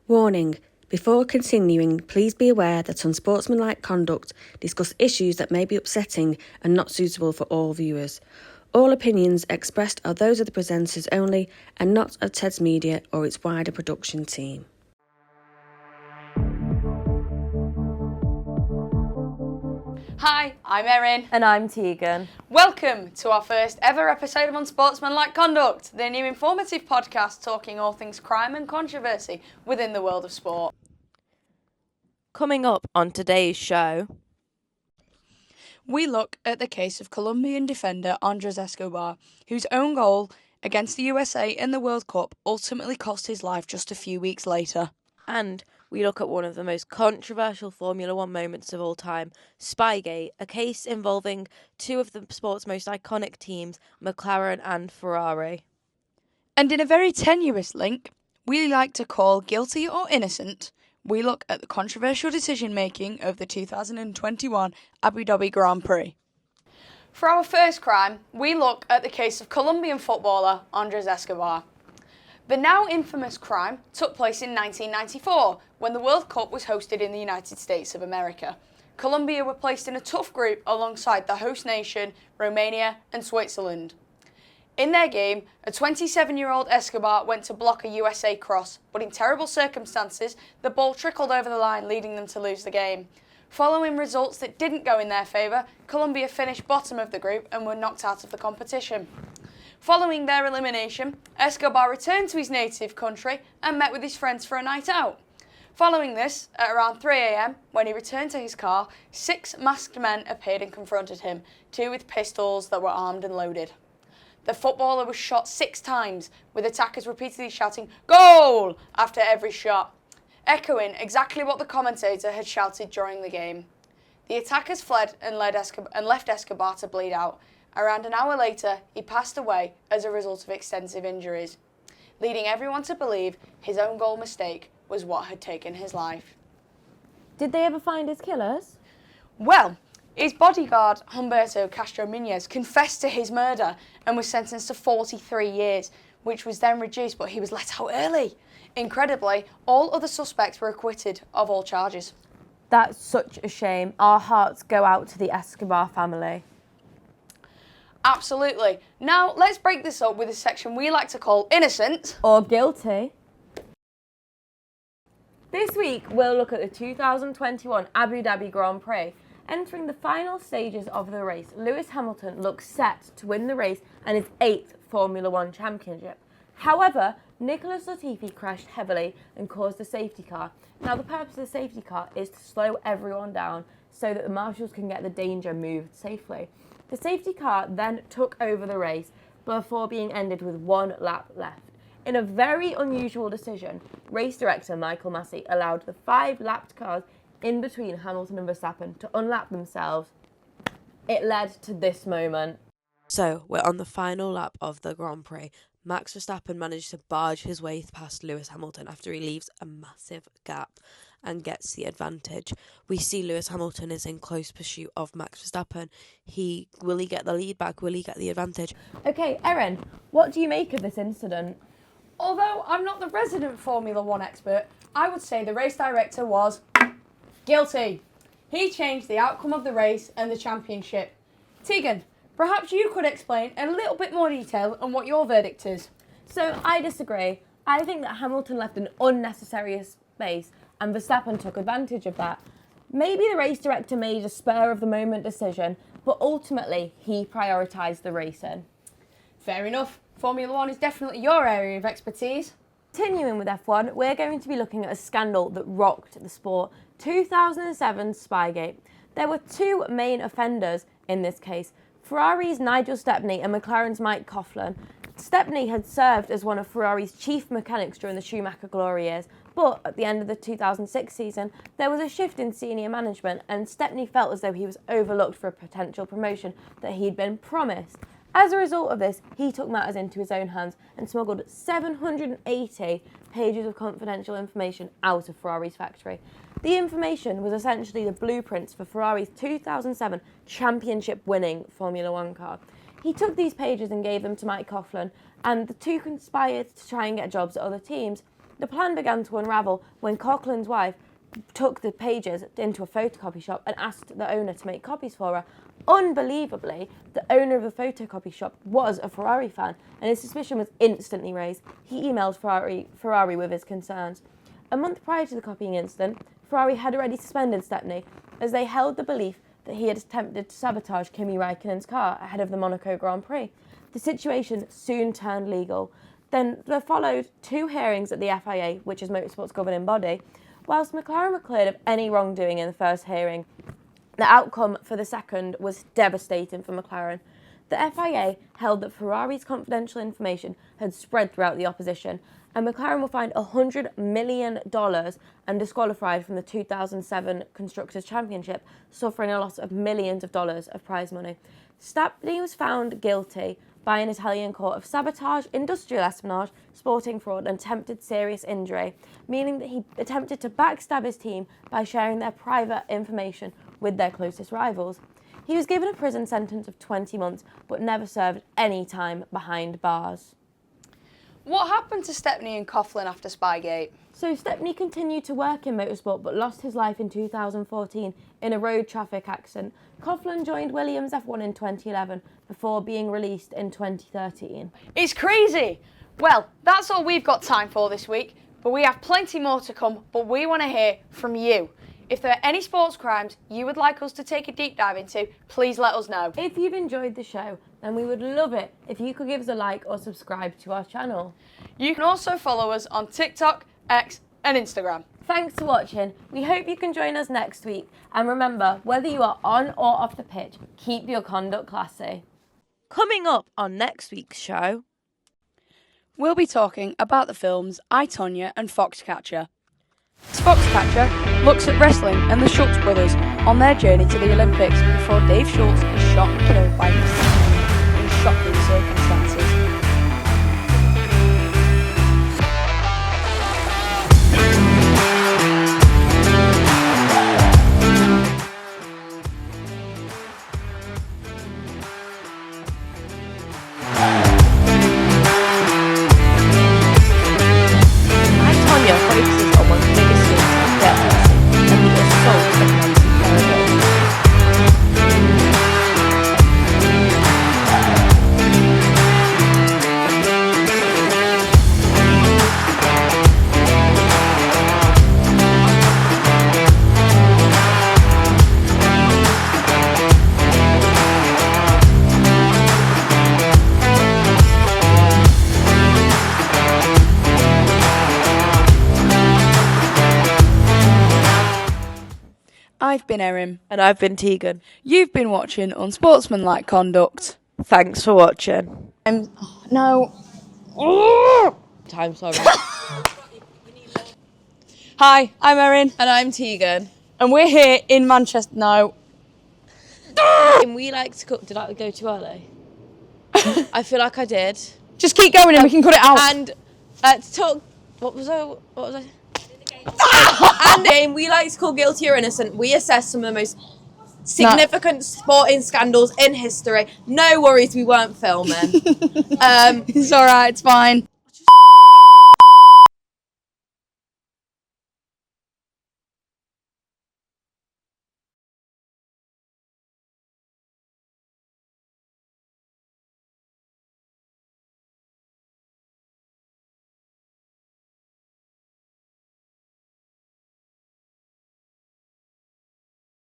Warning: before continuing, please be aware that Unsportsmanlike Conduct discuss issues that may be upsetting and not suitable for all viewers. All opinions expressed are those of the presenters only and not of TEDS Media or its wider production team. Hi, I'm Erin. And I'm Tegan. Welcome to our first ever episode of Unsportsmanlike Conduct, the new informative podcast talking all things crime and controversy within the world of sport. Coming up on today's show, we look at the case of Colombian defender Andres Escobar, whose own goal against the USA in the World Cup ultimately cost his life just a few weeks later. and we look at one of the most controversial Formula One moments of all time, Spygate, a case involving two of the sport's most iconic teams, McLaren and Ferrari. And in a very tenuous link, we like to call guilty or innocent, we look at the controversial decision-making of the 2021 Abu Dhabi Grand Prix. For our first crime, we look at the case of Colombian footballer Andres Escobar. The now infamous crime took place in 1994, when the World Cup was hosted in the United States of America. Colombia were placed in a tough group alongside the host nation, Romania and Switzerland. In their game, a 27-year-old Escobar went to block a USA cross, but in terrible circumstances, the ball trickled over the line, leading them to lose the game. Following results that didn't go in their favour, Colombia finished bottom of the group and were knocked out of the competition. Following their elimination, Escobar returned to his native country and met with his friends for a night out. Following this, at around 3 a.m, when he returned to his car, 6 masked men appeared and confronted him, 2 with pistols that were armed and loaded. The footballer was shot 6 times, with attackers repeatedly shouting, "Goal!" after every shot, echoing exactly what the commentator had shouted during the game. The attackers fled and left Escobar to bleed out. Around an hour later, he passed away as a result of extensive injuries, leading everyone to believe his own goal mistake was what had taken his life. Did they ever find his killers? Well, his bodyguard, Humberto Castro Muñoz, confessed to his murder and was sentenced to 43 years, which was then reduced, but he was let out early. Incredibly, all other suspects were acquitted of all charges. That's such a shame. Our hearts go out to the Escobar family. Absolutely. Now, let's break this up with a section we like to call Innocent or Guilty. This week, we'll look at the 2021 Abu Dhabi Grand Prix. Entering the final stages of the race, Lewis Hamilton looks set to win the race and his 8th Formula One championship. However, Nicholas Latifi crashed heavily and caused a safety car. Now, the purpose of the safety car is to slow everyone down so that the marshals can get the danger moved safely. The safety car then took over the race before being ended with 1 lap left. In a very unusual decision, race director Michael Massey allowed the 5 lapped cars in between Hamilton and Verstappen to unlap themselves. It led to this moment. So, we're on the final lap of the Grand Prix. Max Verstappen managed to barge his way past Lewis Hamilton after he leaves a massive gap and gets the advantage. We see Lewis Hamilton is in close pursuit of Max Verstappen. Will he get the lead back? Will he get the advantage? Okay, Erin, what do you make of this incident? Although I'm not the resident Formula One expert, I would say the race director was guilty. He changed the outcome of the race and the championship. Tegan, perhaps you could explain in a little bit more detail on what your verdict is. So I disagree. I think that Hamilton left an unnecessary space and Verstappen took advantage of that. Maybe the race director made a spur-of-the-moment decision, but ultimately he prioritised the racing. Fair enough. Formula One is definitely your area of expertise. Continuing with F1, we're going to be looking at a scandal that rocked the sport, 2007 Spygate. There were 2 main offenders in this case, Ferrari's Nigel Stepney and McLaren's Mike Coughlin. Stepney had served as one of Ferrari's chief mechanics during the Schumacher glory years, but at the end of the 2006 season, there was a shift in senior management and Stepney felt as though he was overlooked for a potential promotion that he'd been promised. As a result of this, he took matters into his own hands and smuggled 780 pages of confidential information out of Ferrari's factory. The information was essentially the blueprints for Ferrari's 2007 championship-winning Formula One car. He took these pages and gave them to Mike Coughlin, and the 2 conspired to try and get jobs at other teams. The plan began to unravel when Coughlin's wife took the pages into a photocopy shop and asked the owner to make copies for her. Unbelievably, the owner of the photocopy shop was a Ferrari fan, and his suspicion was instantly raised. He emailed Ferrari with his concerns. A month prior to the copying incident, Ferrari had already suspended Stepney, as they held the belief that he had attempted to sabotage Kimi Raikkonen's car ahead of the Monaco Grand Prix. The situation soon turned legal. Then there followed 2 hearings at the FIA, which is motorsport's governing body. Whilst McLaren were cleared of any wrongdoing in the first hearing, the outcome for the second was devastating for McLaren. The FIA held that Ferrari's confidential information had spread throughout the opposition, and McLaren were fined $100 million and disqualified from the 2007 Constructors' Championship, suffering a loss of millions of dollars of prize money. Stepney was found guilty by an Italian court of sabotage, industrial espionage, sporting fraud and attempted serious injury, meaning that he attempted to backstab his team by sharing their private information with their closest rivals. He was given a prison sentence of 20 months but never served any time behind bars. What happened to Stepney and Coughlin after Spygate? So Stepney continued to work in motorsport but lost his life in 2014 in a road traffic accident. Coughlin joined Williams F1 in 2011 before being released in 2013. It's crazy! Well, that's all we've got time for this week, but we have plenty more to come, but we want to hear from you. If there are any sports crimes you would like us to take a deep dive into, please let us know. If you've enjoyed the show, then we would love it if you could give us a like or subscribe to our channel. You can also follow us on TikTok, X and Instagram. Thanks for watching. We hope you can join us next week. And remember, whether you are on or off the pitch, keep your conduct classy. Coming up on next week's show, We'll be talking about the films I, Tonya and Foxcatcher. Foxcatcher looks at wrestling and the Schultz brothers on their journey to the Olympics before Dave Schultz is shot and killed by his in shocking circumstances. focuses on one of the biggest things in depth and the assault of Nancy Kerrigan. I've been Erin. And I've been Tegan. You've been watching Unsportsmanlike Conduct. Thanks for watching. No. Time, sorry. Hi, I'm Erin. And I'm Tegan. And we're here in Manchester. No. And we like to cook. Did I go too early? I feel like I did. Just keep going and we can cut it out. And to talk. What was I? And the game we like to call Guilty or Innocent. We assess some of the most significant sporting scandals in history. No worries, we weren't filming. It's alright, it's fine.